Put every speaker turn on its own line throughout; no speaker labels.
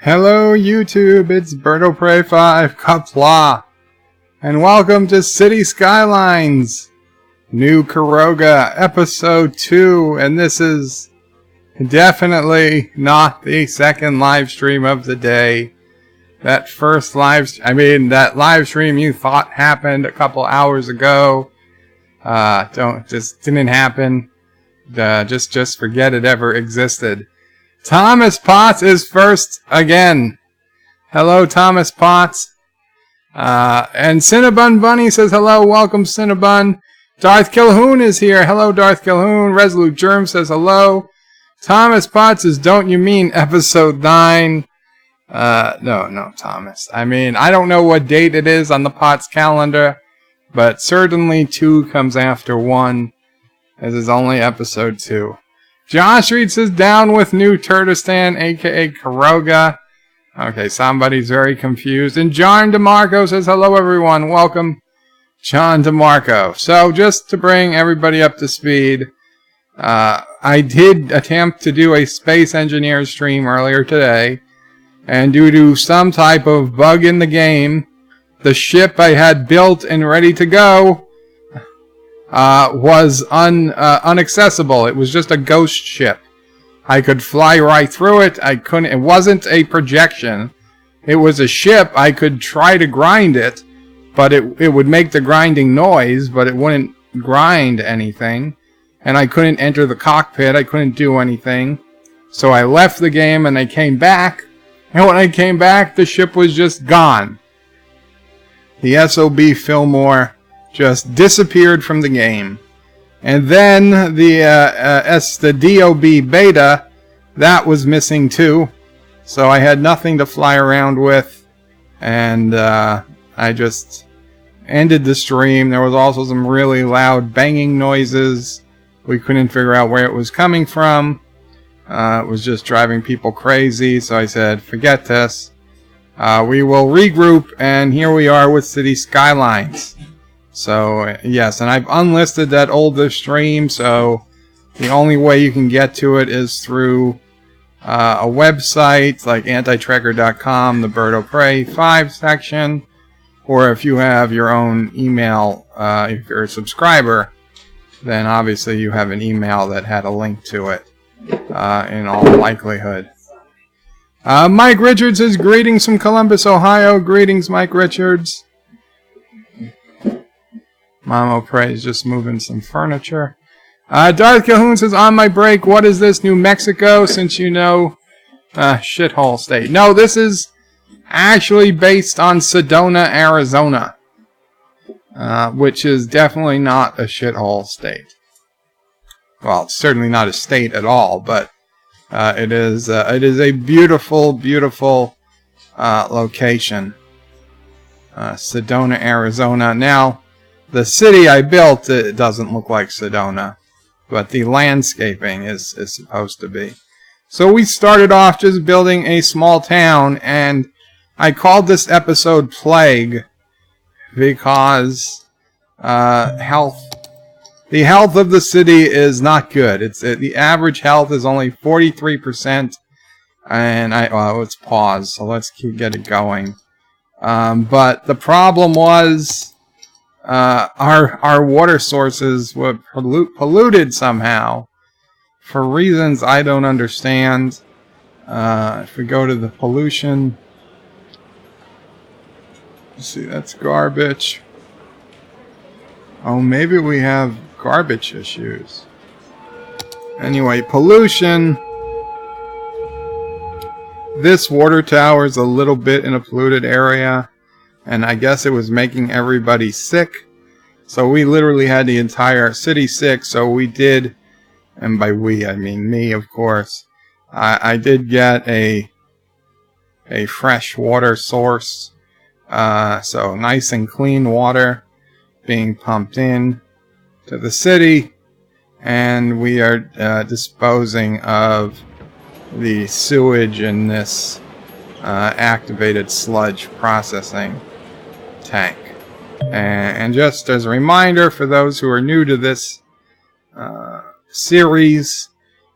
Hello YouTube, it's BirdOPrey5 Qapla, and welcome to Cities Skylines, New Caroga, Episode 2, and this is definitely not the second live stream of the day. That live stream you thought happened a couple hours ago, just didn't happen. Just forget it ever existed. Thomas Potts is first again. Hello, Thomas Potts. And Cinnabon Bunny says hello. Welcome, Cinnabon. Darth Kilhoun is here. Hello, Darth Kilhoun. Resolute Germ says hello. Thomas Potts says, don't you mean episode 9? No, Thomas. I mean, I don't know what date it is on the Potts calendar, but certainly 2 comes after 1. This is only episode 2. Josh Reed says, down with New Turtistan, aka Caroga. Okay, somebody's very confused. And John DeMarco says, hello everyone, welcome, John DeMarco. So, just to bring everybody up to speed, I did attempt to do a Space Engineer stream earlier today, and due to some type of bug in the game, the ship I had built and ready to go was unaccessible. It was just a ghost ship. I could fly right through it. I couldn't. It wasn't a projection. It was a ship. I could try to grind it, but it would make the grinding noise, but it wouldn't grind anything. And I couldn't enter the cockpit. I couldn't do anything. So I left the game and I came back. And when I came back, the ship was just gone. The SOB Fillmore just disappeared from the game. And then the DOB beta, that was missing too. So I had nothing to fly around with. And I just ended the stream. There was also some really loud banging noises. We couldn't figure out where it was coming from. It was just driving people crazy. So I said, forget this. We will regroup. And here we are with Cities Skylines. So, yes, and I've unlisted that older stream, so the only way you can get to it is through a website like antitrekker.com, the BirdOPrey5 section, or if you have your own email, if you're a subscriber, then obviously you have an email that had a link to it, in all likelihood. Mike Richards says, greetings from Columbus, Ohio. Greetings, Mike Richards. Mamo Prey is just moving some furniture. Darth Calhoun says, on my break, what is this, New Mexico, since you know shithole state? No, this is actually based on Sedona, Arizona, which is definitely not a shithole state. Well, it's certainly not a state at all, but it is a beautiful, beautiful location. Sedona, Arizona. Now, the city I built, it doesn't look like Sedona, but the landscaping is supposed to be. So we started off just building a small town, and I called this episode Plague because the health of the city is not good. The average health is only 43%, and let's pause. So let's get it going. But the problem was, our water sources were polluted somehow for reasons I don't understand. If we go to the pollution, see, that's garbage. Oh, maybe we have garbage issues. Anyway, pollution. This water tower is a little bit in a polluted area, and I guess it was making everybody sick. So we literally had the entire city sick. So we did, and by we I mean me, of course. I did get a fresh water source. So nice and clean water being pumped in to the city. And we are disposing of the sewage in this activated sludge processing tank. And just as a reminder for those who are new to this series,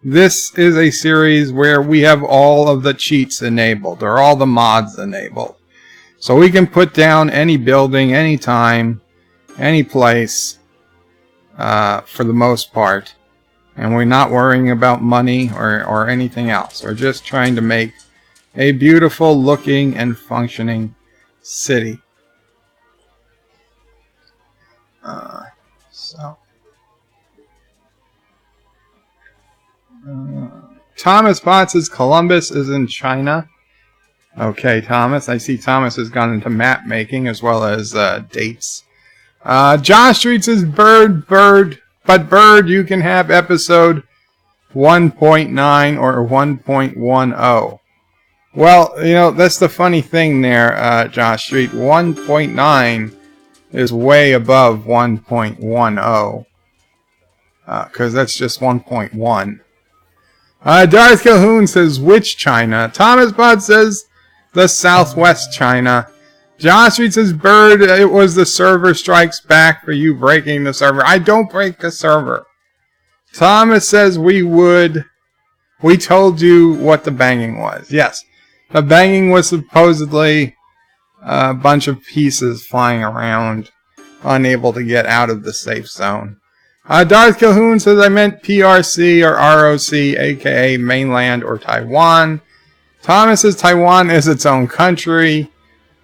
This is a series where we have all of the cheats enabled, or all the mods enabled. So we can put down any building, anytime, any place, for the most part. And we're not worrying about money or anything else. We're just trying to make a beautiful looking and functioning city. Thomas Bot says Columbus is in China. Okay, Thomas. I see Thomas has gone into map making as well as dates. Josh Street says Bird, but Bird, you can have episode 1.9 or 1.10. Well, you know, that's the funny thing there, Josh Street. 1.9 is way above 1.10. Because that's just 1.1. Darth Calhoun says, which China? Thomas Bud says, the Southwest China. Josh Street says, Bird, it was the server strikes back for you breaking the server. I don't break the server. Thomas says, we told you what the banging was. Yes, the banging was supposedly a bunch of pieces flying around, unable to get out of the safe zone. Darth Calhoun says, I meant PRC or ROC, aka mainland or Taiwan. Thomas says, Taiwan is its own country,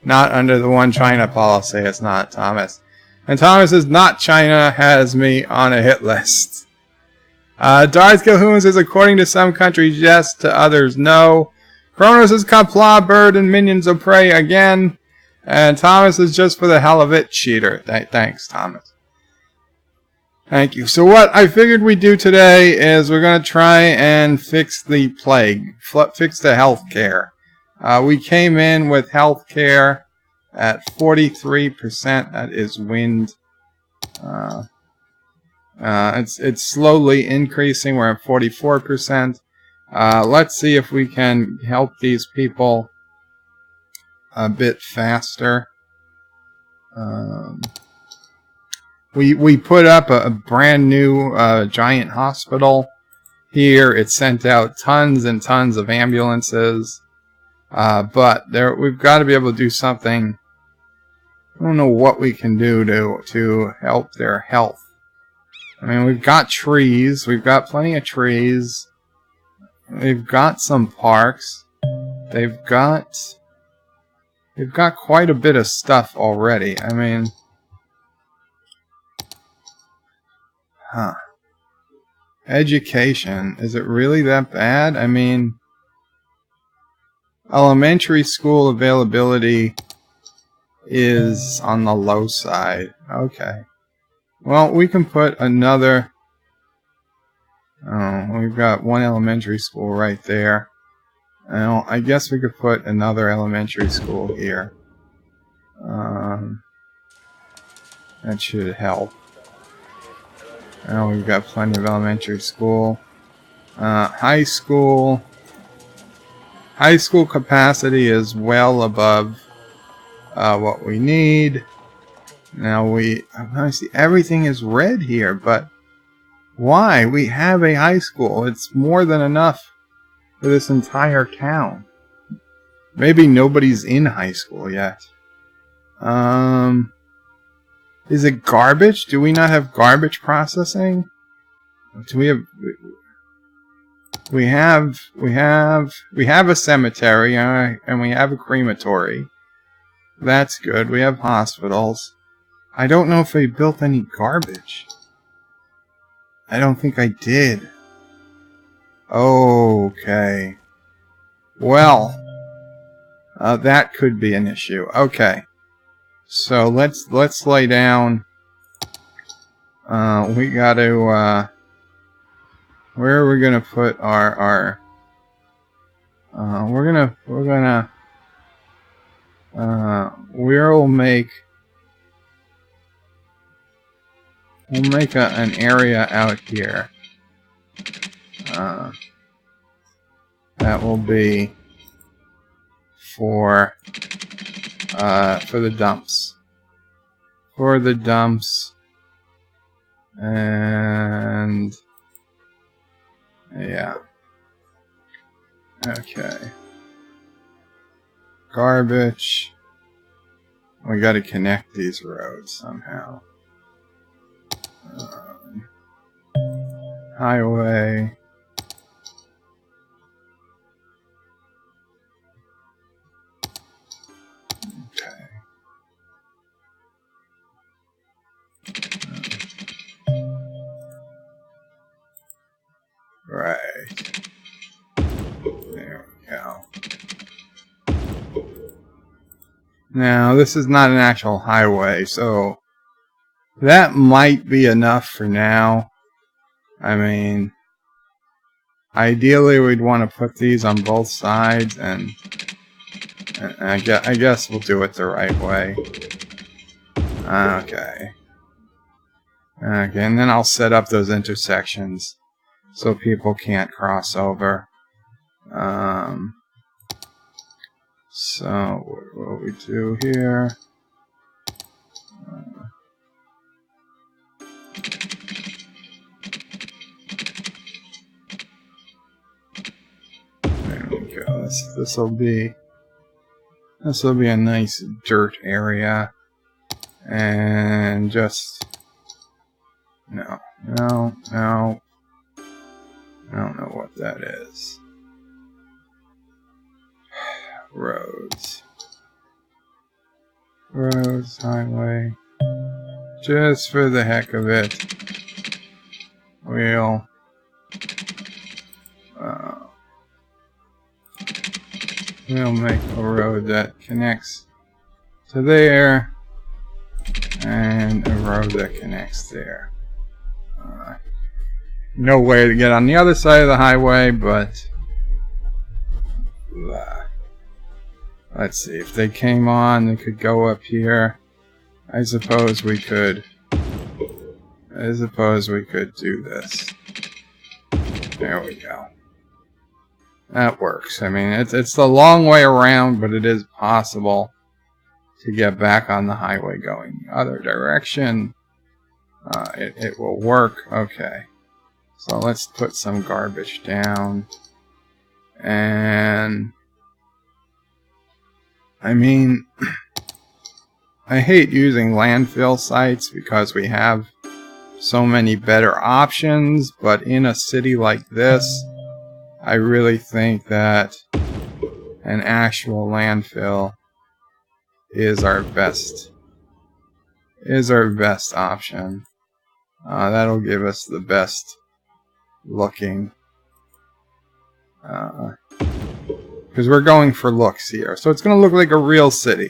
not under the One China policy. It's not, Thomas. And Thomas says, not China has me on a hit list. Darth Calhoun says, according to some countries, yes, to others, no. Chronos says, Qapla, Bird, and Minions of Prey again. And Thomas is just for the hell of it, cheater. Thanks, Thomas. Thank you. So what I figured we'd do today is we're going to try and fix the plague, fix the healthcare. We came in with healthcare at 43%. That is wind. It's slowly increasing. We're at 44%. Let's see if we can help these people a bit faster. We put up a brand new giant hospital here. It sent out tons and tons of ambulances. But we've got to be able to do something. I don't know what we can do to help their health. I mean, we've got trees. We've got plenty of trees. They've got some parks. They've got quite a bit of stuff already. I mean, education, is it really that bad? I mean, elementary school availability is on the low side. Okay. Well, we can put another. Oh, we've got one elementary school right there. Well, I guess we could put another elementary school here. That should help. Now we've got plenty of elementary school. High school. High school capacity is well above what we need. Now I see everything is red here, but why? We have a high school. It's more than enough for this entire town. Maybe nobody's in high school yet. Is it garbage? Do we not have garbage processing? Do we have? We have a cemetery, and we have a crematory. That's good. We have hospitals. I don't know if I built any garbage. I don't think I did. Okay. Well, that could be an issue. Okay. So let's lay down. We got to. Where are we gonna put our? We'll make an area out here. That will be for the dumps. For the dumps. And Yeah. Okay. Garbage. We gotta connect these roads somehow. Highway. Okay. Right. There we go. Now, this is not an actual highway, so that might be enough for now. I mean, ideally we'd want to put these on both sides, and I guess we'll do it the right way. Okay. Okay, and then I'll set up those intersections so people can't cross over. So what we do here? There we go. This will be a nice dirt area, and just no. I don't know what that is. Roads, highway. Just for the heck of it, we'll make a road that connects to there, and a road that connects there. No way to get on the other side of the highway, but let's see. If they came on, they could go up here. I suppose we could do this. There we go. That works. I mean, it's a long way around, but it is possible to get back on the highway going the other direction. It will work. Okay. So let's put some garbage down. And I mean, I hate using landfill sites because we have so many better options, but in a city like this, I really think that an actual landfill is our best option. That'll give us the best looking, because we're going for looks here, so it's going to look like a real city.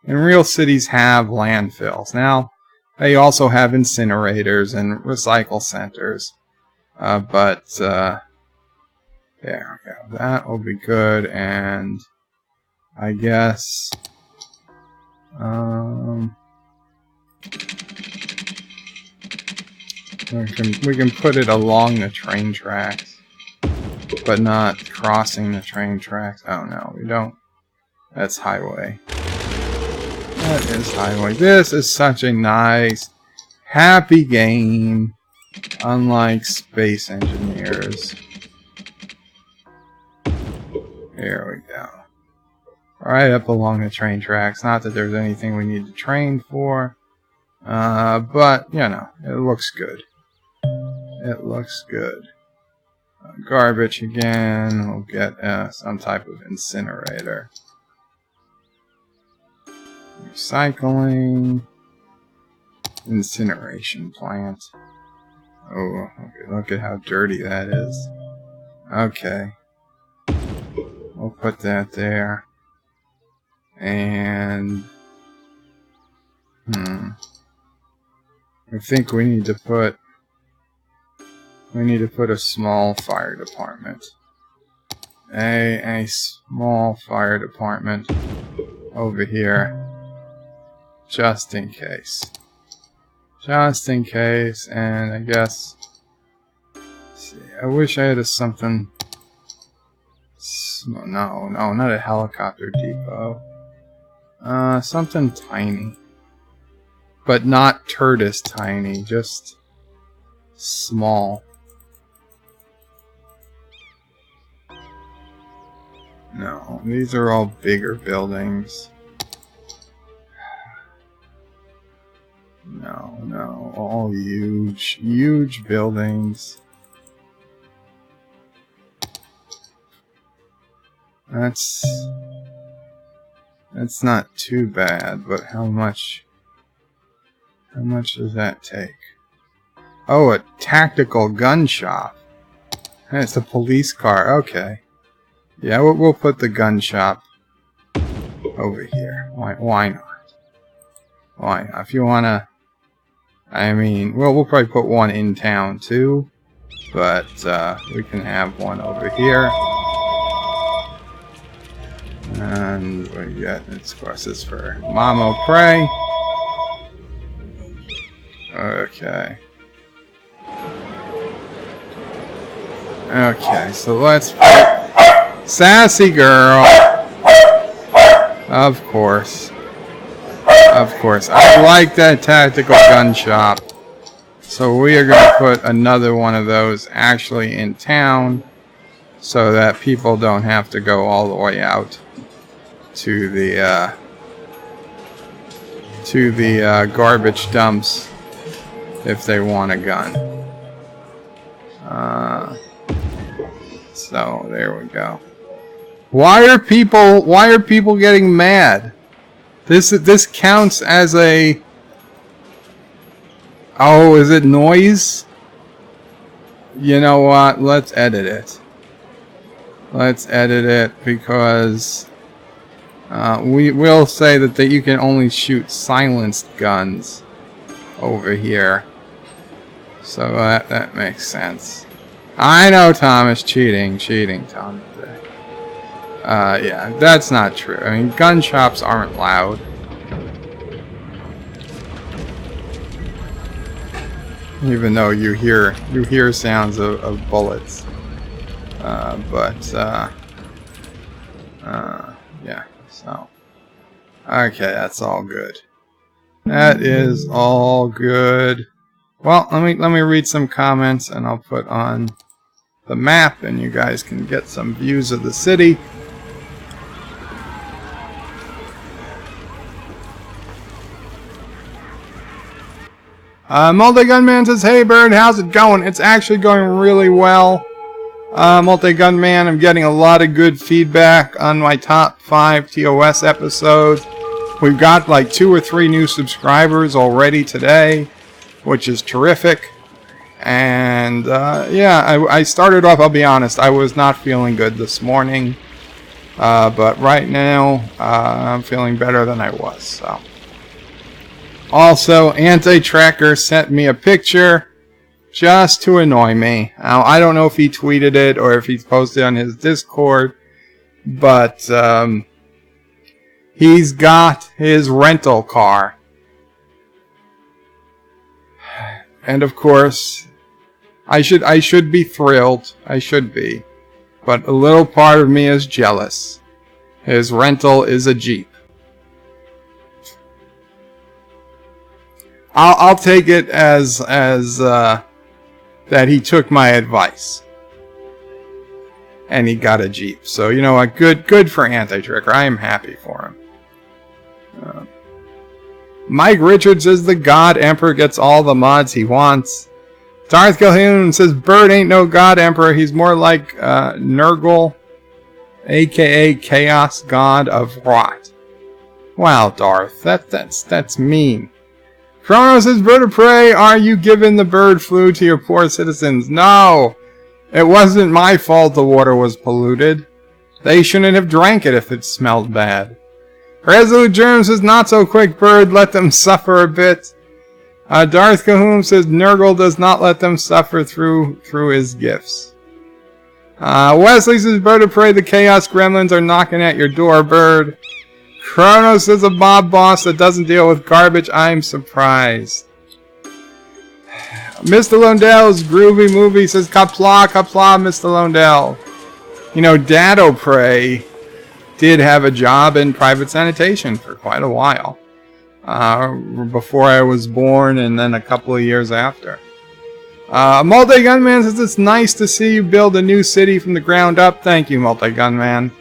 And real cities have landfills. Now, they also have incinerators and recycle centers, but there we go. That will be good, and I guess we can put it along the train tracks, but not crossing the train tracks. Oh no, we don't. That's highway. That is highway. This is such a nice, happy game, unlike Space Engineers. There we go. Right up along the train tracks. Not that there's anything we need to train for, but, you know, it looks good. It looks good. Garbage again. We'll get some type of incinerator. Recycling. Incineration plant. Oh, look at how dirty that is. Okay. We'll put that there. And I think we need to put a small fire department. A small fire department over here. Just in case. Just in case, and I guess, let's see, I wish I had something. No, not a helicopter depot. Something tiny. But not tortoise tiny, just small. No, these are all bigger buildings. No, no, all huge, huge buildings. That's not too bad, but how much does that take? Oh, a tactical gun shop. It's a police car. Okay. Yeah, we'll put the gun shop over here. Why not? Why not? If you wanna, I mean, well, we'll probably put one in town too, but we can have one over here. And we got, of course, this for Mamo Prey. Okay. Okay, so let's put Sassy Girl. Of course. Of course. I like that tactical gun shop. So we are going to put another one of those actually in town so that people don't have to go all the way out to the garbage dumps if they want a gun. So there we go. Why are people getting mad? This counts as a... Oh, is it noise? You know what? Let's edit it. Let's edit it because we will say that you can only shoot silenced guns over here. So that makes sense. I know Thomas, cheating, Tom. Yeah, that's not true. I mean, gun shops aren't loud. Even though you hear sounds of bullets. Yeah, so. Okay, that's all good. That is all good. Well, let me read some comments and I'll put on the map and you guys can get some views of the city. Multi-Gunman says, hey Bird, how's it going? It's actually going really well. Multi-Gunman, I'm getting a lot of good feedback on my top 5 TOS episodes. We've got like 2 or 3 new subscribers already today, which is terrific. And yeah, I started off, I'll be honest, I was not feeling good this morning. But right now, I'm feeling better than I was. So. Also, Anti-Tracker sent me a picture just to annoy me. Now, I don't know if he tweeted it or if he posted on his Discord, but he's got his rental car. And of course, I should be thrilled. I should be. But a little part of me is jealous. His rental is a Jeep. I'll take it as that he took my advice. And he got a Jeep. So, you know what? Good for Anti-Tracker. I am happy for him. Mike Richards says the God Emperor gets all the mods he wants. Darth Calhoun says Bird ain't no God Emperor. He's more like Nurgle, aka Chaos God of Rot. Wow, Darth. That's mean. Chrono says, Bird of Prey, are you giving the bird flu to your poor citizens? No! It wasn't my fault the water was polluted. They shouldn't have drank it if it smelled bad. Resolute Germ says, not so quick, Bird, let them suffer a bit. Darth Cahoon says, Nurgle does not let them suffer through his gifts. Wesley says, Bird of Prey, the Chaos Gremlins are knocking at your door, Bird. Chronos is a mob boss that doesn't deal with garbage. I'm surprised. Mr. Londell's groovy movie says, Qapla, Mr. Londell. You know, Dado Prey did have a job in private sanitation for quite a while. Before I was born and then a couple of years after. Multi-Gunman says, it's nice to see you build a new city from the ground up. Thank you, Multi-Gunman.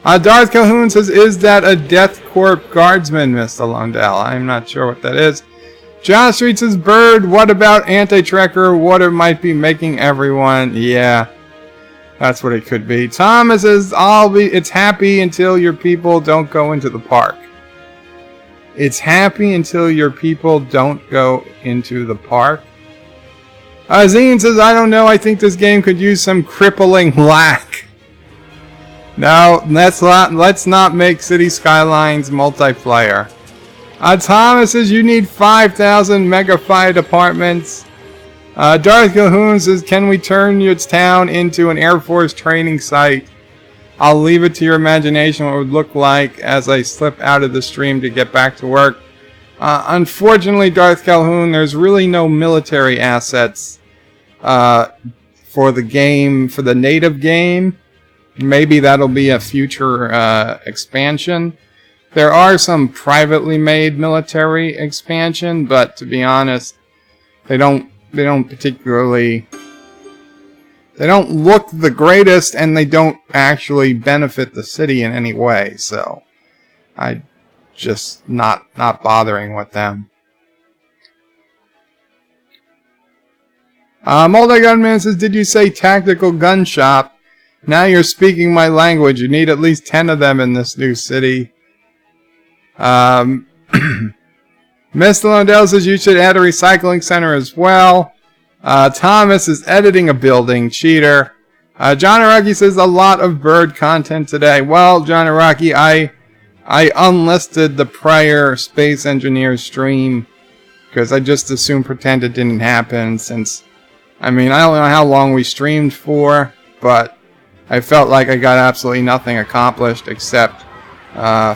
Darth Calhoun says, is that a Death Corp guardsman, Mr. Lundell? I'm not sure what that is. John Street says, Bird, what about anti-trekker? What it might be making everyone? Yeah, that's what it could be. Thomas says, it's happy until your people don't go into the park. It's happy until your people don't go into the park. Zine says, I don't know, I think this game could use some crippling lack. No, let's not make Cities Skylines multiplayer. Thomas says, you need 5,000 megafied apartments. Darth Calhoun says, can we turn your town into an Air Force training site? I'll leave it to your imagination what it would look like as I slip out of the stream to get back to work. Unfortunately, Darth Calhoun, there's really no military assets for the game, for the native game. Maybe that'll be a future expansion. There are some privately made military expansion, but to be honest, they don't particularly, they don't look the greatest, and they don't actually benefit the city in any way. So I just not bothering with them. Multi-Gunman says, did you say tactical gun shop? Now you're speaking my language. You need at least 10 of them in this new city. Mr. Lundell says you should add a recycling center as well. Thomas is editing a building. Cheater. John Araki says a lot of bird content today. Well, John Araki, I unlisted the prior Space Engineer stream because I just assumed pretend it didn't happen since, I mean, I don't know how long we streamed for, but I felt like I got absolutely nothing accomplished except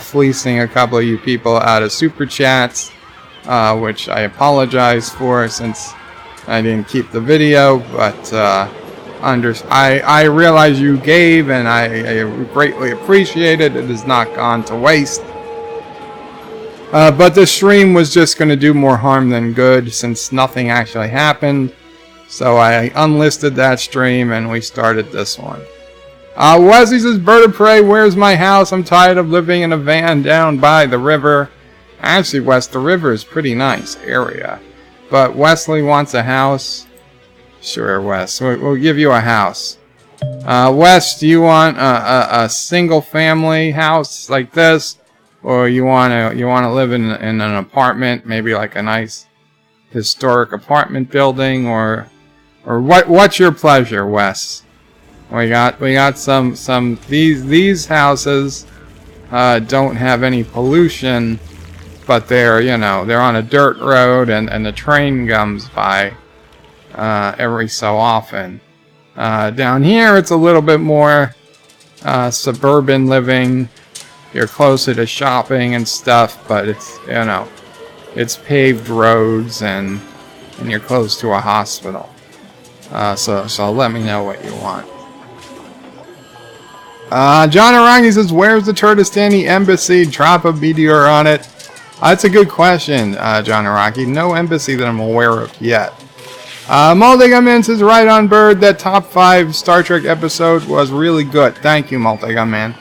fleecing a couple of you people out of super chats, which I apologize for since I didn't keep the video, but I realize you gave, and I greatly appreciate it. It has not gone to waste. But the stream was just going to do more harm than good since nothing actually happened. So I unlisted that stream and we started this one. Wesley says, Bird of Prey, where's my house? I'm tired of living in a van down by the river. Actually, Wes, the river is a pretty nice area. But Wesley wants a house. Sure, Wes. We'll give you a house. Wes, do you want a single family house like this? Or you want to live in an apartment, maybe like a nice historic apartment building, or what's your pleasure, Wes? We got some these houses don't have any pollution, but they're they're on a dirt road and the train comes by every so often. Down here it's a little bit more suburban living. You're closer to shopping and stuff, but it's it's paved roads and you're close to a hospital. So let me know what you want. John Arangi says, where's the Turtistani embassy? Drop a meteor on it. That's a good question, John Araki. No embassy that I'm aware of yet. Multigun says, right on, Bird. That top 5 Star Trek episode was really good. Thank you, Multigun.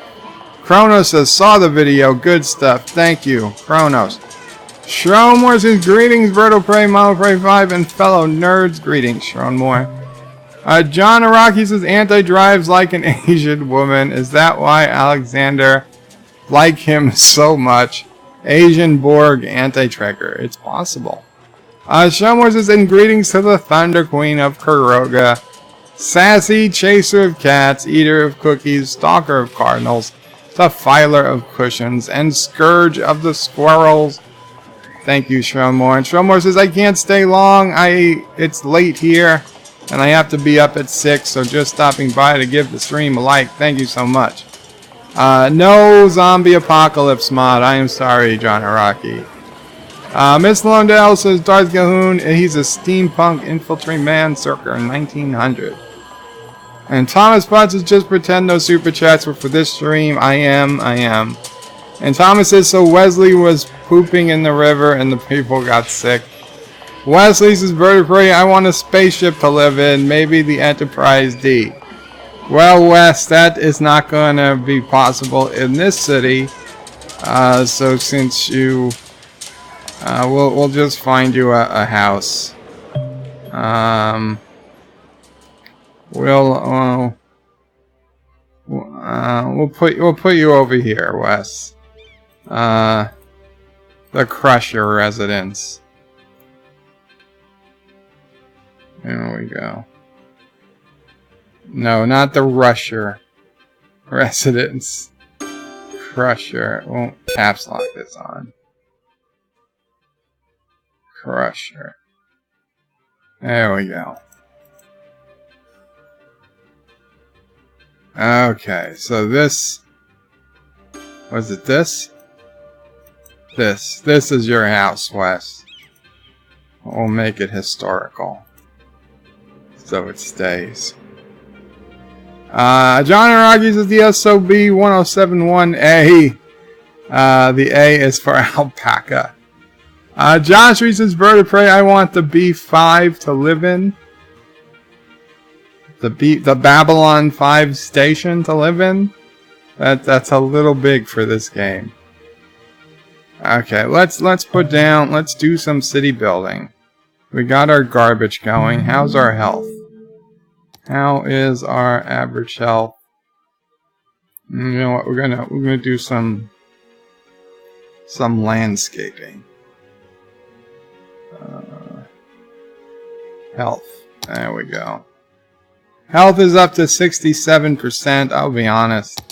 Kronos says, saw the video. Good stuff. Thank you, Kronos. Shronmore says, greetings, Bird of Prey, Model Prey 5, and fellow nerds. Greetings, Shronmore. John Araki says, anti-drives like an Asian woman. Is that why Alexander liked him so much? Asian Borg anti-trekker. It's possible. Shronmore says, and greetings to the Thunder Queen of Caroga. Sassy, chaser of cats, eater of cookies, stalker of cardinals, defiler of cushions, and scourge of the squirrels. Thank you, Shronmore. And Shronmore says, I can't stay long. It's late here, and I have to be up at 6, so just stopping by to give the stream a like. Thank you so much. No zombie apocalypse mod. I am sorry, John Araki. Miss Londell says, Darth Calhoun, he's a steampunk infiltrate man circa 1900. And Thomas Potts says, just pretend no super chats were for this stream. I am. And Thomas says, so Wesley was pooping in the river and the people got sick. Wesley says, Bird of Prey, I want a spaceship to live in, maybe the Enterprise D. Well, Wes, that is not going to be possible in this city. So since you, we'll just find you a house. We'll put you over here, Wes. The Crusher residence. There we go. No, not the Rusher residence. Crusher. Well, caps lock this on. Crusher. There we go. Okay, so this... Was it this? This is your house, Wes. We'll make it historical. So it stays. John argues with the SOB 1071A. The A is for alpaca. Josh reads bird of prey. I want the B5 to live in. The Babylon 5 station to live in. That's a little big for this game. Okay, let's do some city building. We got our garbage going. How's our health? How is our average health? You know what? We're gonna do some landscaping. Health. There we go. Health is up to 67%. I'll be honest.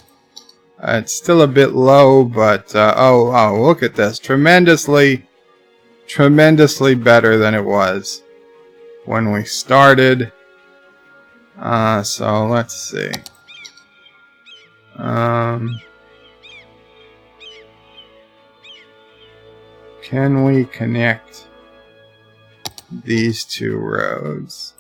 It's still a bit low, but oh, look at this. Tremendously better than it was when we started. So let's see. Can we connect these two roads?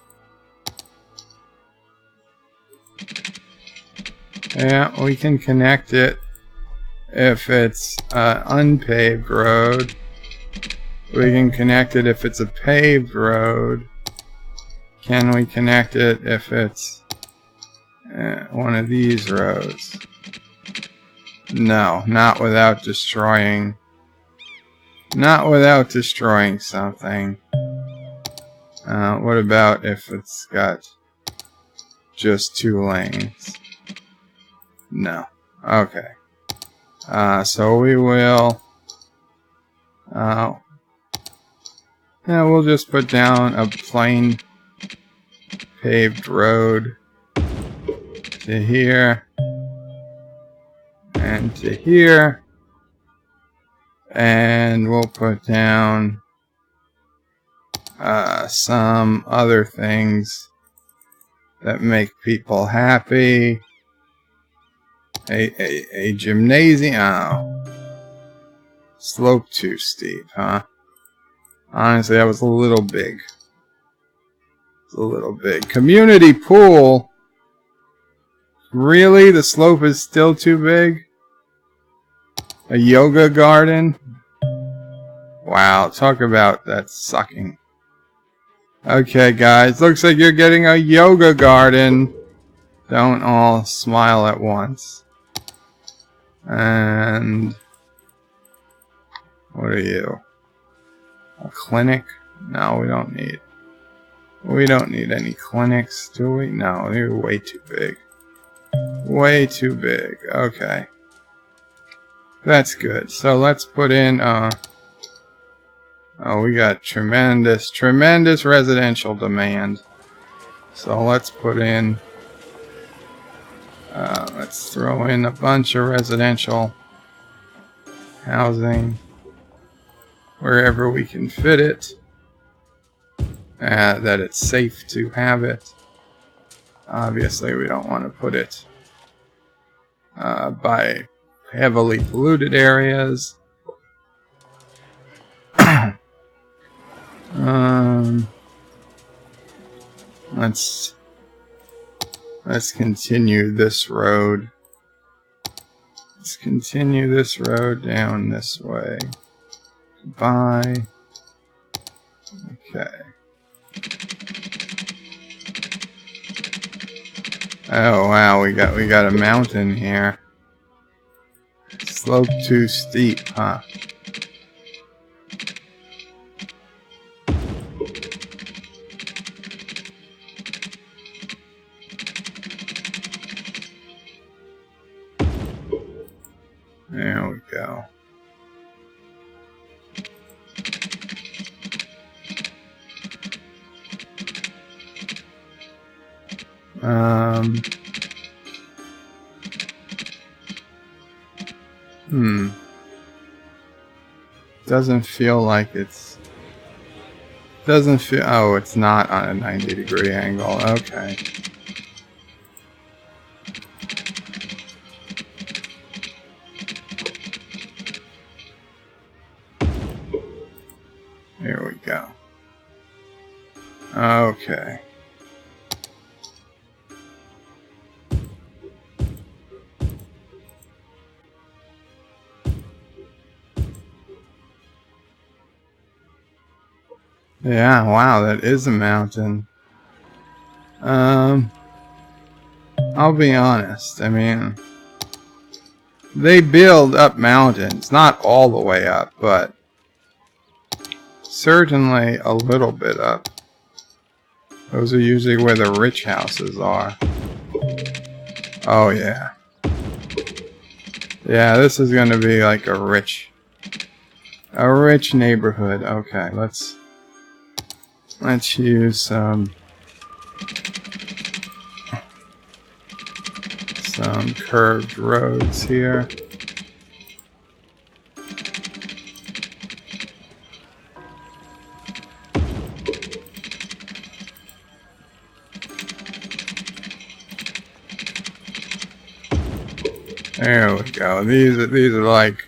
Yeah, we can connect it if it's an unpaved road. We can connect it if it's a paved road. Can we connect it if it's one of these roads? No, not without destroying. Not without destroying something. What about if it's got just 2 lanes? No. Okay. So we will. Yeah, we'll just put down a plain paved road to here and to here, and we'll put down some other things that make people happy. A gymnasium. Oh. Slope too steep, huh? Honestly, that was a little big. It's a little big. Community pool. Really? The slope is still too big? A yoga garden? Wow, talk about that sucking. Okay, guys. Looks like you're getting a yoga garden. Don't all smile at once. And what are you? A clinic? No, we don't need. We don't need any clinics, do we? No, they're way too big. Way too big. Okay. That's good. So let's put in oh, we got tremendous residential demand. So let's put in let's throw in a bunch of residential housing wherever we can fit it, that it's safe to have it. Obviously, we don't want to put it by heavily polluted areas. Let's continue this road. Let's continue this road down this way. Goodbye. Okay. Oh wow, we got a mountain here. Slope too steep, huh? There we go. Doesn't feel like it's... Doesn't feel... Oh, it's not on a 90-degree angle. Okay. Here we go. Okay. Yeah, wow, that is a mountain. I'll be honest, I mean, they build up mountains, not all the way up, but certainly a little bit up. Those are usually where the rich houses are. Oh yeah. Yeah, this is gonna be like a rich neighborhood. Okay, let's use some curved roads here. There we go. These are like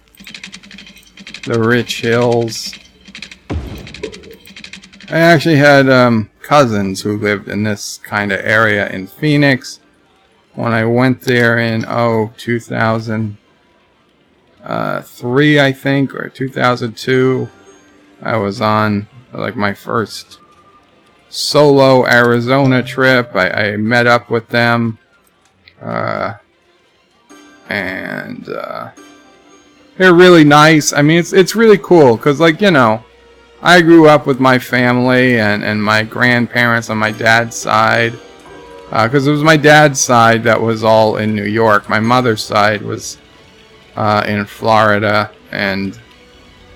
the rich hills. I actually had cousins who lived in this kind of area in Phoenix. When I went there in 2003, I think, or 2002, I was on like my first solo Arizona trip. I met up with them, and they're really nice. I mean, it's really cool because, like, you know, I grew up with my family and my grandparents on my dad's side. Because it was my dad's side that was all in New York. My mother's side was in Florida. And,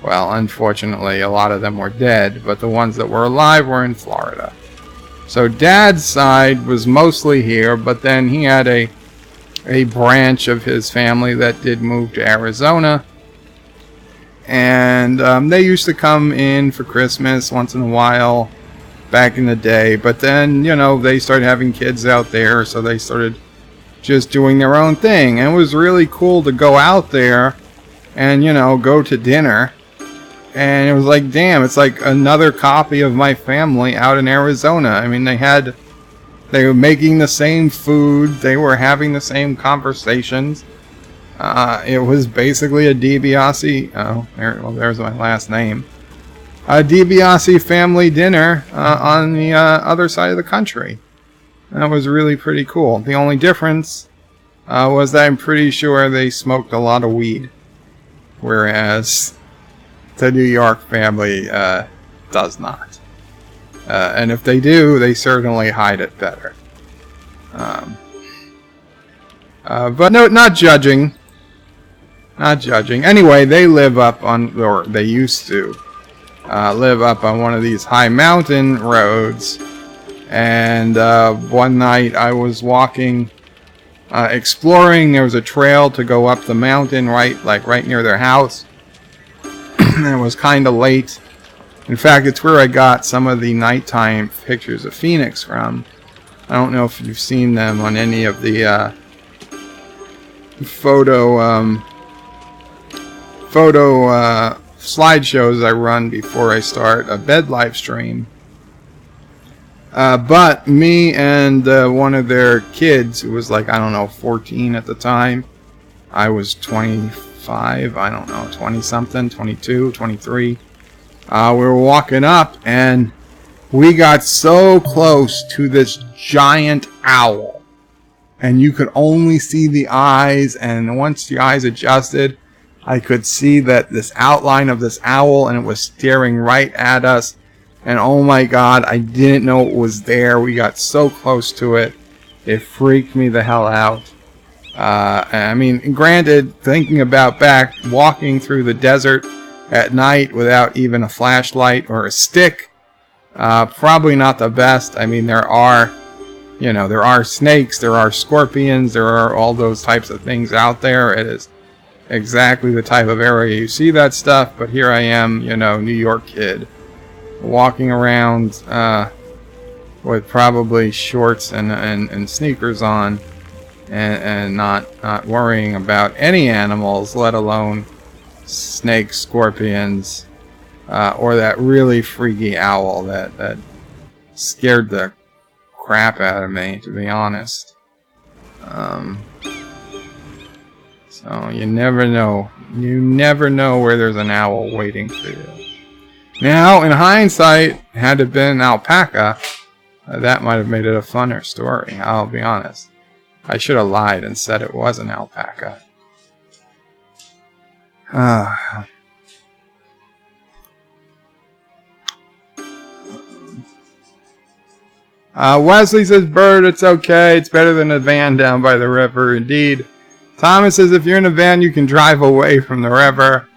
well, unfortunately, a lot of them were dead. But the ones that were alive were in Florida. So dad's side was mostly here. But then he had a branch of his family that did move to Arizona. And they used to come in for Christmas once in a while back in the day. But then, you know, they started having kids out there, so they started just doing their own thing. And it was really cool to go out there and, you know, go to dinner. And it was like, damn, it's like another copy of my family out in Arizona. I mean, they were making the same food. They were having the same conversations. It was basically a DiBiase. Oh, there's my last name. A DiBiase family dinner on the other side of the country. That was really pretty cool. The only difference was that I'm pretty sure they smoked a lot of weed, whereas the New York family does not. And if they do, they certainly hide it better. But no, not judging. Not judging. Anyway, they live up on, or they used to live up on one of these high mountain roads. And one night I was walking, exploring. There was a trail to go up the mountain, right near their house. And it was kind of late. In fact, it's where I got some of the nighttime pictures of Phoenix from. I don't know if you've seen them on any of the photo slideshows I run before I start a bed live stream. But me and one of their kids, who was like, I don't know, 14 at the time. I was 25, I don't know, 20-something, 22, 23. We were walking up, and we got so close to this giant owl. and you could only see the eyes, and once the eyes adjusted, I could see that this outline of this owl, and it was staring right at us. And oh my god, I didn't know it was there. We got so close to it. It freaked me the hell out. I mean, granted, thinking about back, walking through the desert at night without even a flashlight or a stick, probably not the best. I mean, there are snakes, there are scorpions, there are all those types of things out there. It is exactly the type of area you see that stuff, but here I am, New York kid, walking around with probably shorts and sneakers on, and not worrying about any animals, let alone snakes, scorpions, or that really freaky owl that scared the crap out of me, to be honest. So you never know. You never know where there's an owl waiting for you. Now, in hindsight, had it been an alpaca, that might have made it a funner story, I'll be honest. I should have lied and said it was an alpaca. Wesley says, Bird, it's okay. It's better than a van down by the river. Indeed. Thomas says, if you're in a van, you can drive away from the river.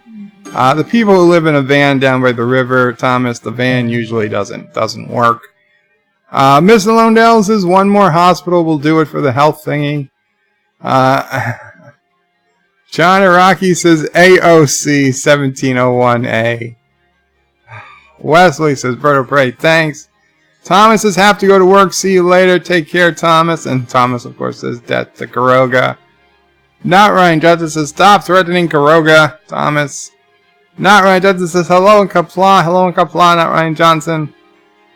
The people who live in a van down by the river, Thomas, the van usually doesn't work. Mr. Londell says, one more hospital will do it for the health thingy. John Iraqi says, AOC 1701A. Wesley says, Bird of Prey, thanks. Thomas says, have to go to work. See you later. Take care, Thomas. And Thomas, of course, says, death to Caroga. Not Ryan Judson says, stop threatening Caroga, Thomas. Not Ryan Judson says, hello in Qapla. Hello in Qapla, not Ryan Johnson.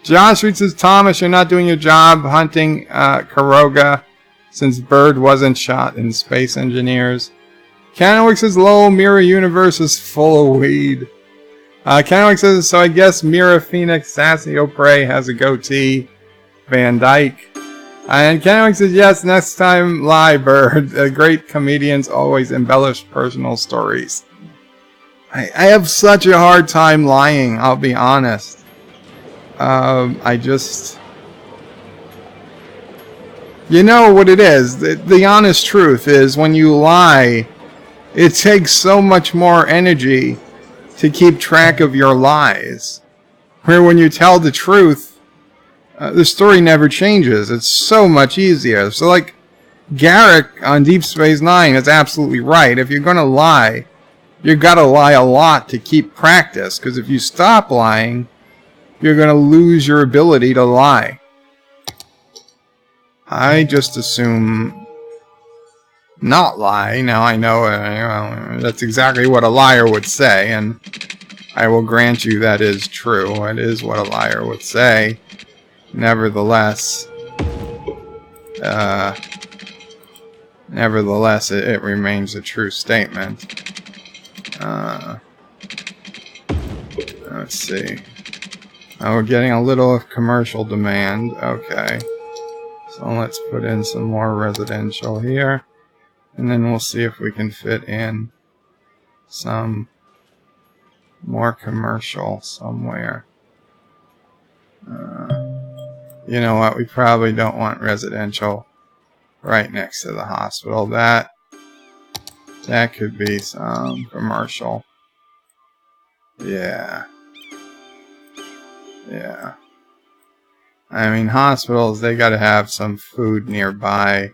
John Street says, Thomas, you're not doing your job hunting Caroga since Bird wasn't shot in Space Engineers. Canwick says, lol, Mirror Universe is full of weed. Kenwick says, so I guess Mira Phoenix Sassy O'Prey has a goatee. Van Dyke. And Kenwick says, yes, next time lie, Bird. Great comedians always embellish personal stories. I have such a hard time lying, I'll be honest. You know what it is? The honest truth is, when you lie, it takes so much more energy to keep track of your lies. Where when you tell the truth, the story never changes. It's so much easier. So like Garrick on Deep Space Nine is absolutely right. If you're going to lie, you've got to lie a lot to keep practice. Because if you stop lying, you're going to lose your ability to lie. I just assume not lie. Now I know that's exactly what a liar would say, and I will grant you that is true. It is what a liar would say. Nevertheless, it remains a true statement. Let's see. Oh, we're getting a little of commercial demand. Okay. So let's put in some more residential here. And then we'll see if we can fit in some more commercial somewhere. You know what? We probably don't want residential right next to the hospital. That could be some commercial. Yeah. Yeah. I mean, hospitals, they gotta have some food nearby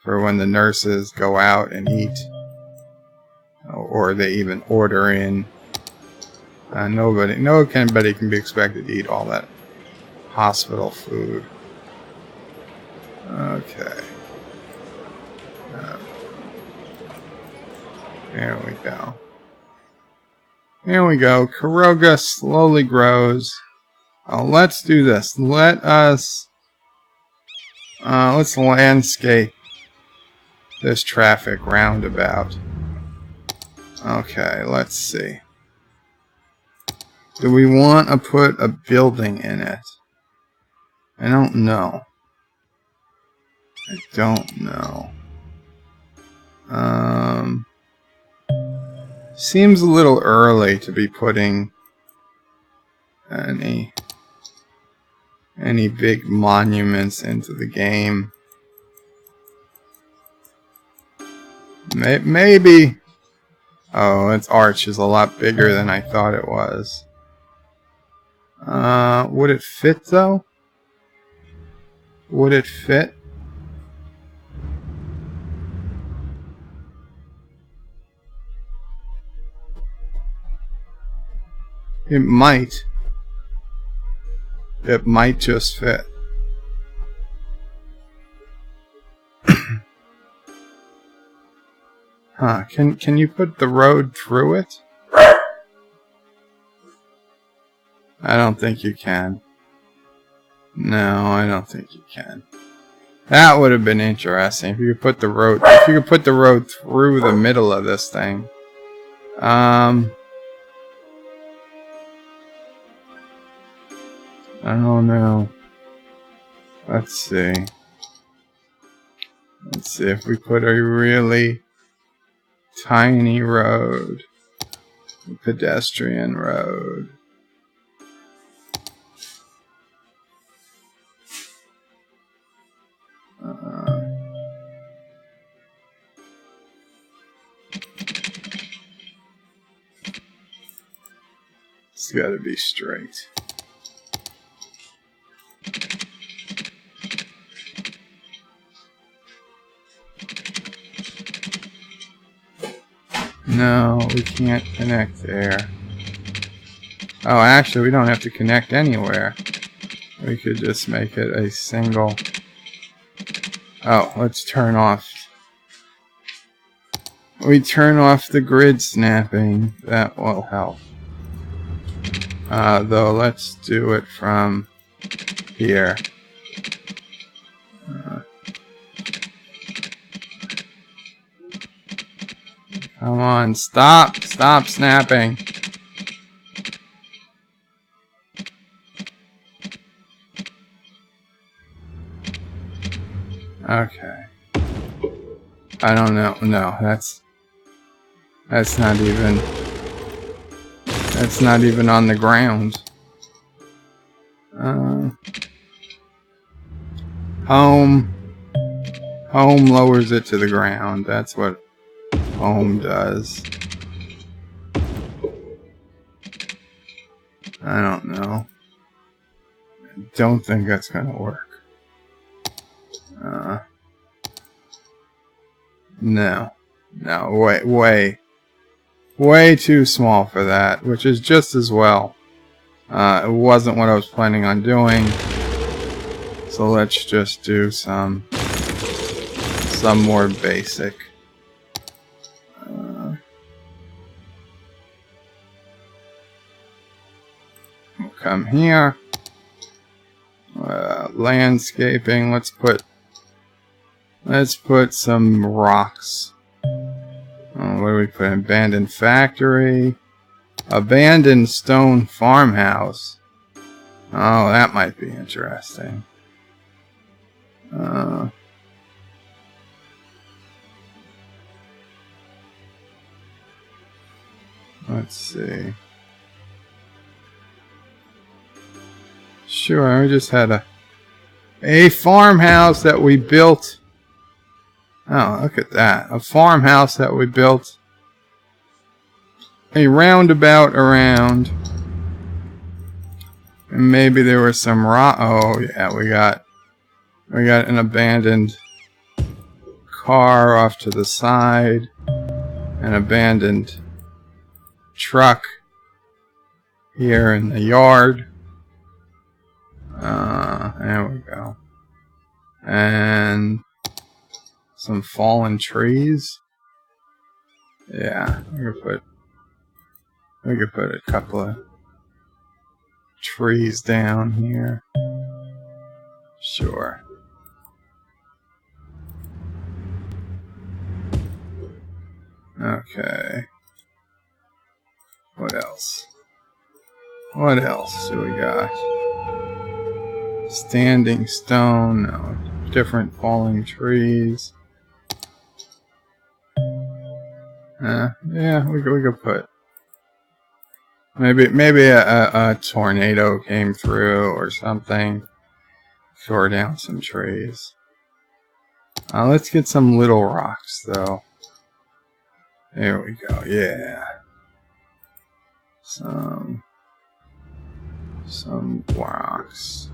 for when the nurses go out and eat, or they even order in. Nobody can be expected to eat all that hospital food. Okay. There we go. Here we go. Caroga slowly grows. Let's do this. Let's landscape this traffic roundabout. Okay, let's see. Do we want to put a building in it? I don't know. I don't know. Seems a little early to be putting any big monuments into the game. Maybe. Oh, its arch is a lot bigger than I thought it was. Would it fit though? Would it fit? It might. It might just fit. Huh, can you put the road through it? I don't think you can. No, I don't think you can. That would have been interesting if you could put the road through the middle of this thing. I don't know. Let's see. Let's see if we put a really tiny road. A pedestrian road. It's gotta be straight. No, we can't connect there. Oh, actually, we don't have to connect anywhere. We could just make it a single... Oh, let's turn off... We turn off the grid snapping. That will help. Though, let's do it from here. Come on, stop! Stop snapping! Okay. I don't know. No, that's not even... That's not even on the ground. Home lowers it to the ground. That's what home does. I don't know. I don't think that's gonna work. No. No, way too small for that, which is just as well. It wasn't what I was planning on doing. So let's just do some more basic. We'll come here. Landscaping. Let's put some rocks. What do we put? Abandoned factory. Abandoned stone farmhouse. Oh, that might be interesting. Let's see. Sure, we just had a farmhouse that we built. Oh, look at that. A farmhouse that we built a roundabout around. And maybe there was some rock. Oh, yeah, we got an abandoned car off to the side. An abandoned truck here in the yard. There we go. And some fallen trees. Yeah, we could put a couple of trees down here. Sure. Okay. What else? What else do we got? Standing stone, no. Different falling trees. Yeah, we could put. Maybe a tornado came through or something. Tore down some trees. Let's get some little rocks though. There we go. Yeah. Some rocks.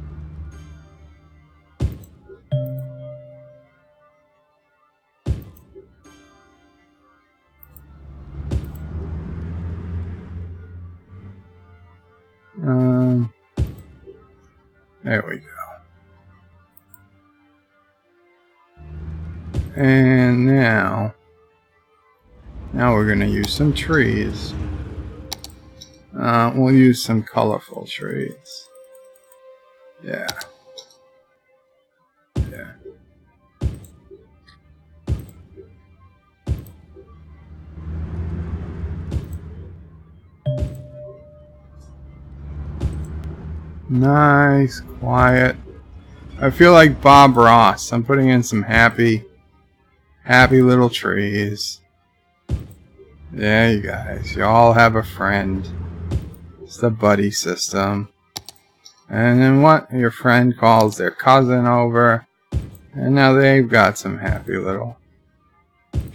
There we go. And now we're gonna use some trees. We'll use some colorful trees. Yeah. Yeah. Nice, quiet. I feel like Bob Ross. I'm putting in some happy little trees. Yeah, you guys. You all have a friend. It's the buddy system. And then what? Your friend calls their cousin over. And now they've got some happy little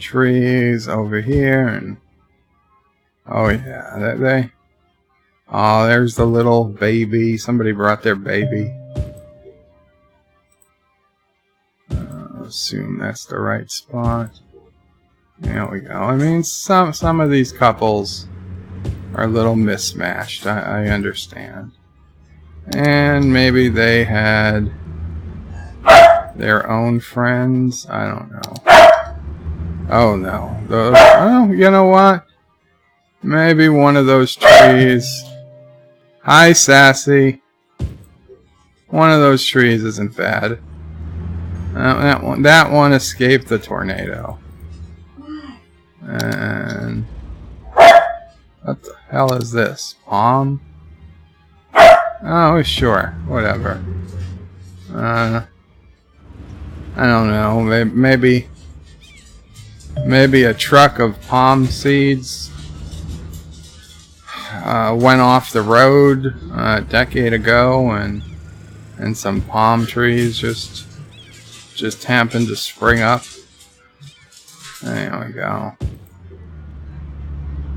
trees over here. And oh yeah, oh, there's the little baby. Somebody brought their baby. Assume that's the right spot. There we go. I mean, some of these couples are a little mismatched. I understand. And maybe they had their own friends. I don't know. Oh no. Oh, you know what? Maybe one of those trees. Hi, Sassy. One of those trees isn't bad. That one escaped the tornado. And what the hell is this? Palm? Oh, sure. Whatever. I don't know. Maybe a truck of palm seeds went off the road a decade ago, and some palm trees just happened to spring up. There we go.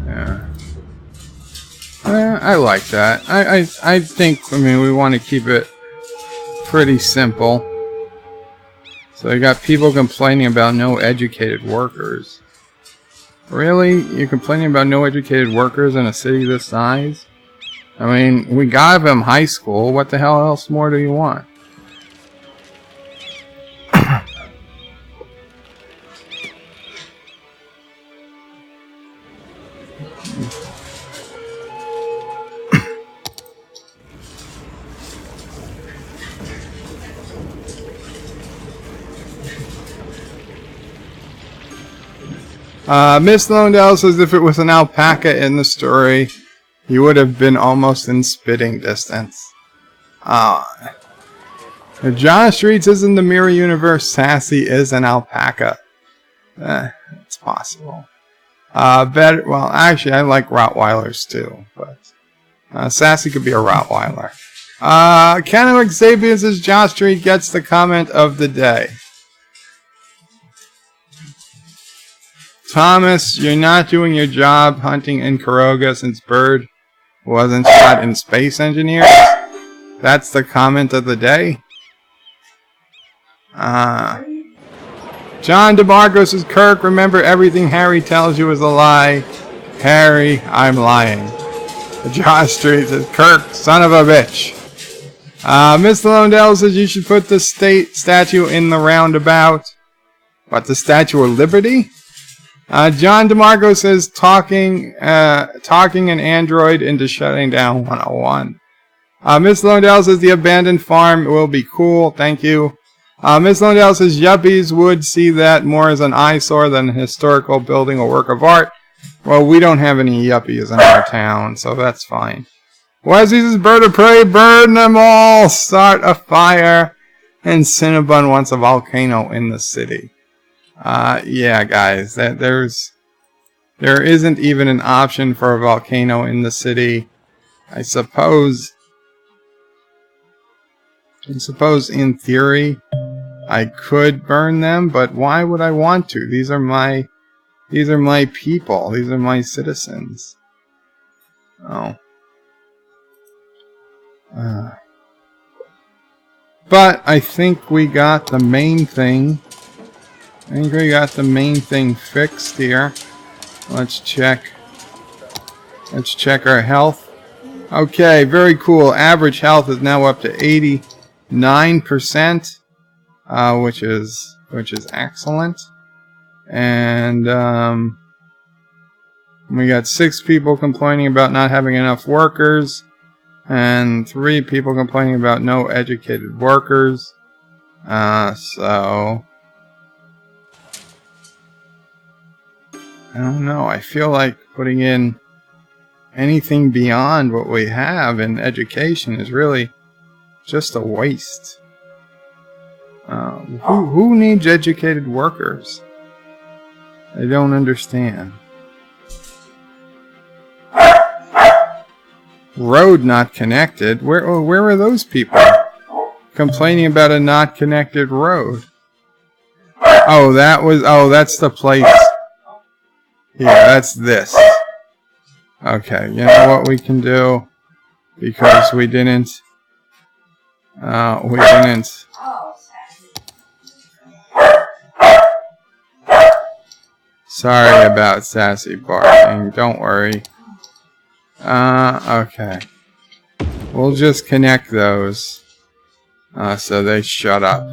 Yeah. I like that. I think, I mean, we want to keep it pretty simple. So you got people complaining about no educated workers. Really? You're complaining about no educated workers in a city this size? I mean, we got them high school. What the hell else more do you want? Miss Londell says if it was an alpaca in the story, he would have been almost in spitting distance. John Street says in the Mirror Universe, Sassy is an alpaca. It's possible. Well, actually, I like Rottweilers too, but Sassy could be a Rottweiler. Ken Xavier says John Street gets the comment of the day. Thomas, you're not doing your job hunting in Caroga since Bird wasn't shot in Space Engineers. That's the comment of the day. John DeMarco says, Kirk, remember everything Harry tells you is a lie. Harry, I'm lying. Josh Street says, Kirk, son of a bitch. Miss Londell says you should put the state statue in the roundabout. What, the Statue of Liberty? John DeMarco says talking an android into shutting down 101. Miss Londell says the abandoned farm will be cool. Thank you. Miss Londell says yuppies would see that more as an eyesore than a historical building or work of art. Well, we don't have any yuppies in our town, so that's fine. Wesley's bird of prey, burn them all, start a fire, and Cinnabon wants a volcano in the city. Yeah, guys, there isn't even an option for a volcano in the city. I suppose in theory I could burn them, but why would I want to? These are my people. These are my citizens. Oh. But I think we got the main thing. I think we got the main thing fixed here. Let's check. Let's check our health. Okay, very cool. Average health is now up to 89%, which is excellent. And we got 6 people complaining about not having enough workers, and 3 people complaining about no educated workers. So I don't know. I feel like putting in anything beyond what we have in education is really just a waste. Who needs educated workers? I don't understand. Road not connected. Where are those people complaining about a not connected road? Oh, that's the place. Yeah, that's this. Okay, you know what we can do? Because we didn't. Sorry about sassy barking. Don't worry. Okay. We'll just connect those. So they shut up.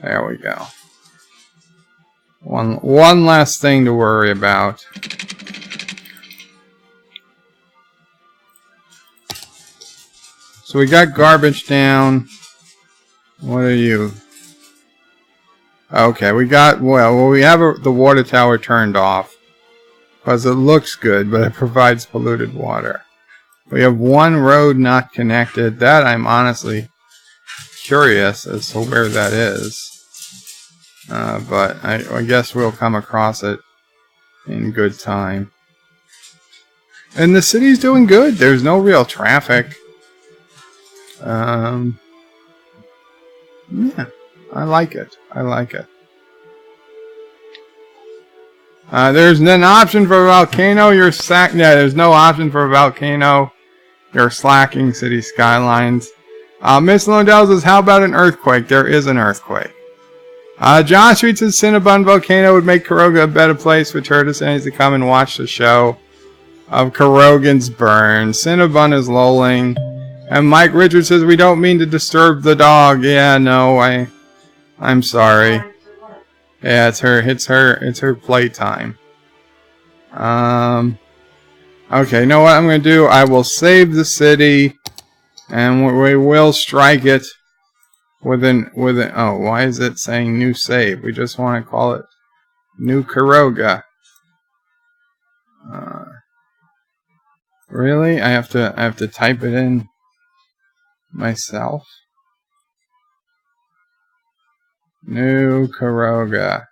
There we go. One last thing to worry about. So we got garbage down. What are you? Okay, we got, well we have the water tower turned off. Because it looks good, but it provides polluted water. We have 1 road not connected. That I'm honestly curious as to where that is. But I guess we'll come across it in good time. And the city's doing good. There's no real traffic. Yeah, I like it. I like it. There's an option for a volcano. Yeah, there's no option for a volcano. You're slacking, Cities Skylines. Miss Londell says, how about an earthquake? There is an earthquake. John Street says, Cinnabon volcano would make Caroga a better place for tourists to come and watch the show of Carogan's burn. Cinnabon is lolling. And Mike Richards says, we don't mean to disturb the dog. Yeah, no, I'm sorry. Yeah, it's her playtime. Okay, you know what I'm going to do? I will save the city, and we will strike it with an, oh, why is it saying new save? We just want to call it New Caroga. Really? I have to type it in myself. New Caroga.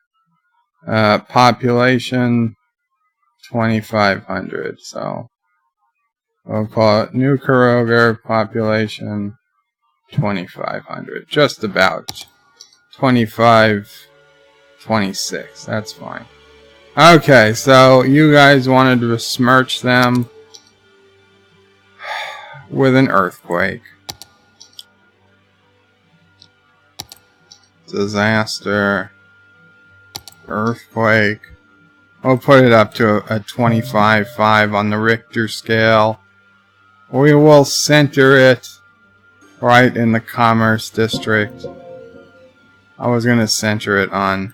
Population 2,500. So we'll call it New Caroga, population 2,500. Just about 25, 26. That's fine. Okay, so you guys wanted to besmirch them with an earthquake. Disaster. Earthquake. We'll put it up to a 25.5 on the Richter scale. We will center it right in the Commerce District. I was going to center it on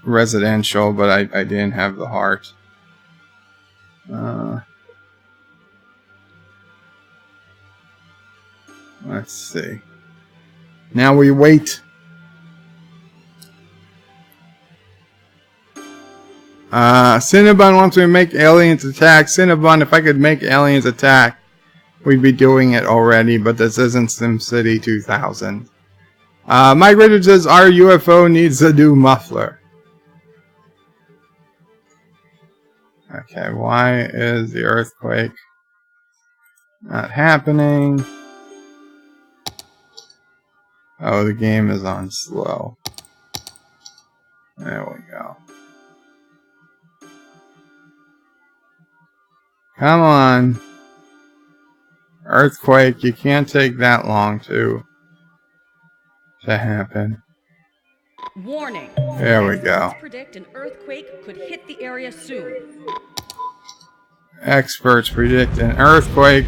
residential, but I didn't have the heart. Let's see. Now we wait. Cinnabon wants me to make aliens attack. Cinnabon, if I could make aliens attack, we'd be doing it already, but this isn't SimCity 2000. Mike Richards says, our UFO needs a new muffler. Okay, why is the earthquake not happening? Oh, the game is on slow. There we go. Come on. Earthquake, you can't take that long to happen.
Warning.
There we go.
Predict an earthquake could hit the area soon.
Experts predict an earthquake.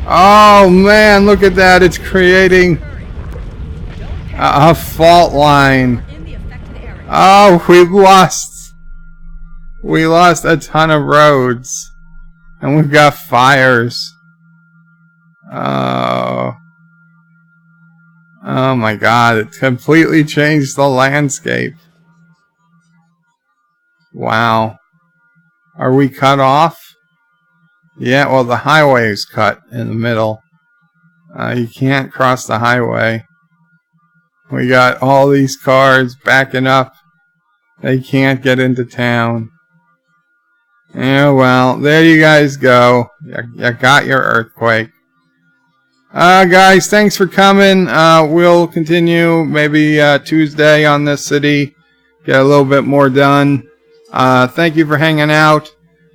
Oh man, look at that. It's creating a fault line. Oh, we lost a ton of roads. And we've got fires. Oh my god, it completely changed the landscape. Wow. Are we cut off? Yeah, well the highway is cut in the middle. You can't cross the highway. We got all these cars backing up. They can't get into town. Yeah, well, there you guys go. You got your earthquake. Guys, thanks for coming. We'll continue maybe Tuesday on this city. Get a little bit more done. Thank you for hanging out.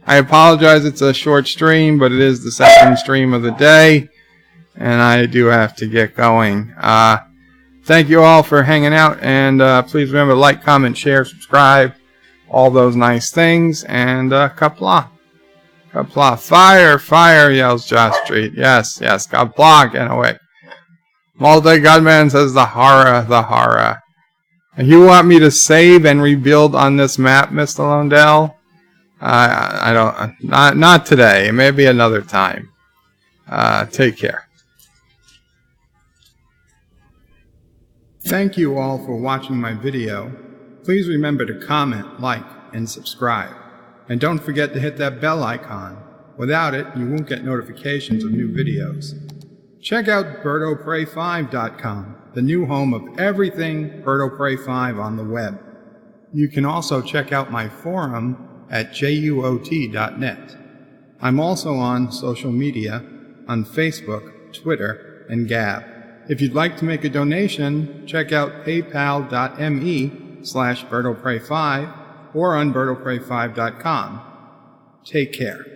I apologize it's a short stream, but it is the second stream of the day. And I do have to get going. Thank you all for hanging out. And please remember to like, comment, share, subscribe. All those nice things. And Qapla. Qapla. Fire, fire, yells Josh Street. Yes, yes. Qapla, get away. Multi-Godman says the horror, the horror. You want me to save and rebuild on this map, Mr. Londell? I don't, not today. Maybe another time. Take care. Thank you all for watching my video. Please remember to comment, like, and subscribe. And don't forget to hit that bell icon. Without it, you won't get notifications of new videos. Check out BirdoPrey5.com, the new home of everything Birdo Prey 5 on the web. You can also check out my forum at juot.net. I'm also on social media on Facebook, Twitter, and Gab. If you'd like to make a donation, check out paypal.me/BirdoPrey5 or on BirdoPrey5.com. Take care.